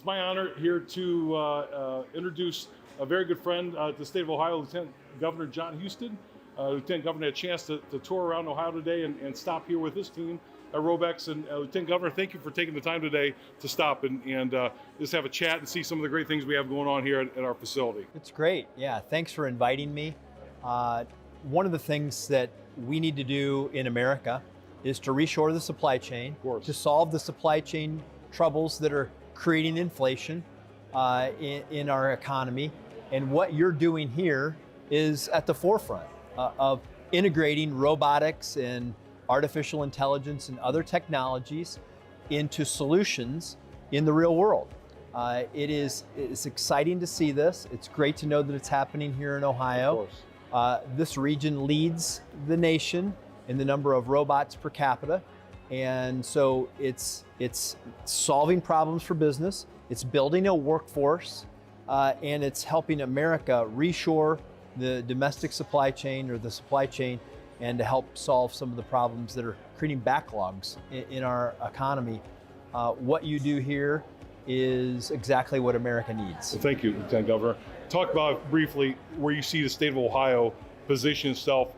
my honor here to introduce a very good friend to the state of Ohio, Lieutenant Governor Jon Husted. Lieutenant Governor had a chance to tour around Ohio today and stop here with his team at RōBEX. And Lieutenant Governor, thank you for taking the time today to stop and just have a chat and see some of the great things we have going on here at our facility. It's great. Yeah, thanks for inviting me. One of the things that we need to do in America is to reshore the supply chain, to solve the supply chain troubles that are creating inflation in our economy. And what you're doing here is at the forefront of integrating robotics and artificial intelligence and other technologies into solutions in the real world. It's exciting to see this. It's great to know that it's happening here in Ohio. This region leads the nation in the number of robots per capita. And so it's solving problems for business, it's building a workforce, and it's helping America reshore the domestic supply chain or the supply chain and to help solve some of the problems that are creating backlogs in our economy. What you do here is exactly what America needs. Well, thank you, Lieutenant Governor. Talk about briefly where you see the state of Ohio position itself,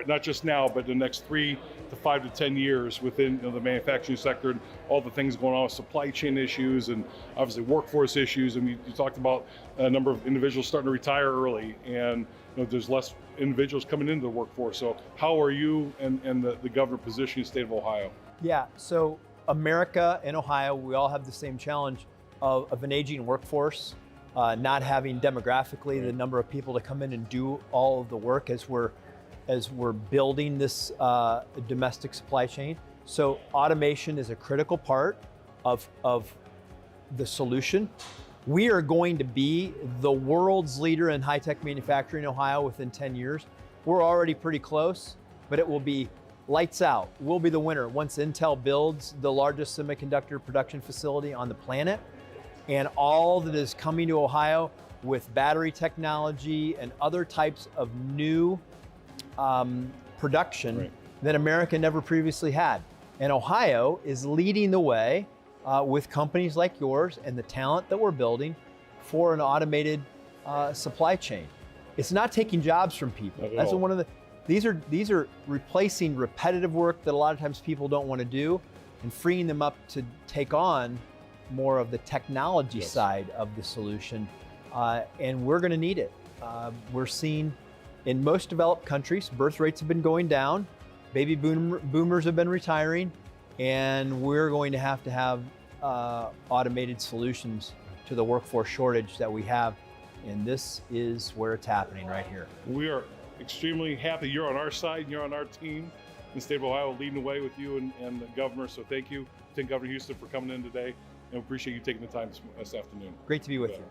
not just now, but the next 3 to 5 to 10 years within the manufacturing sector and all the things going on with supply chain issues and obviously workforce issues. I mean, you talked about a number of individuals starting to retire early, and there's less individuals coming into the workforce. So how are you and the governor positioning the state of Ohio? Yeah, so America and Ohio, we all have the same challenge of an aging workforce, not having demographically the number of people to come in and do all of the work as we're building this domestic supply chain. So automation is a critical part of the solution. We are going to be the world's leader in high-tech manufacturing in Ohio within 10 years. We're already pretty close, but it will be lights out. We'll be the winner once Intel builds the largest semiconductor production facility on the planet. And all that is coming to Ohio with battery technology and other types of new production that America never previously had. And Ohio is leading the way with companies like yours and the talent that we're building for an automated supply chain. It's not taking jobs from people. That's one of the, these are replacing repetitive work that a lot of times people don't want to do and freeing them up to take on more of the technology side of the solution. And we're going to need it. We're seeing in most developed countries, birth rates have been going down, baby boomers have been retiring, and we're going to have automated solutions to the workforce shortage that we have. And this is where it's happening right here. We are extremely happy you're on our side, you're on our team in the state of Ohio, leading the way with you and the governor. So thank you, Lieutenant Governor Husted, for coming in today, and we appreciate you taking the time this afternoon. Great to be with you.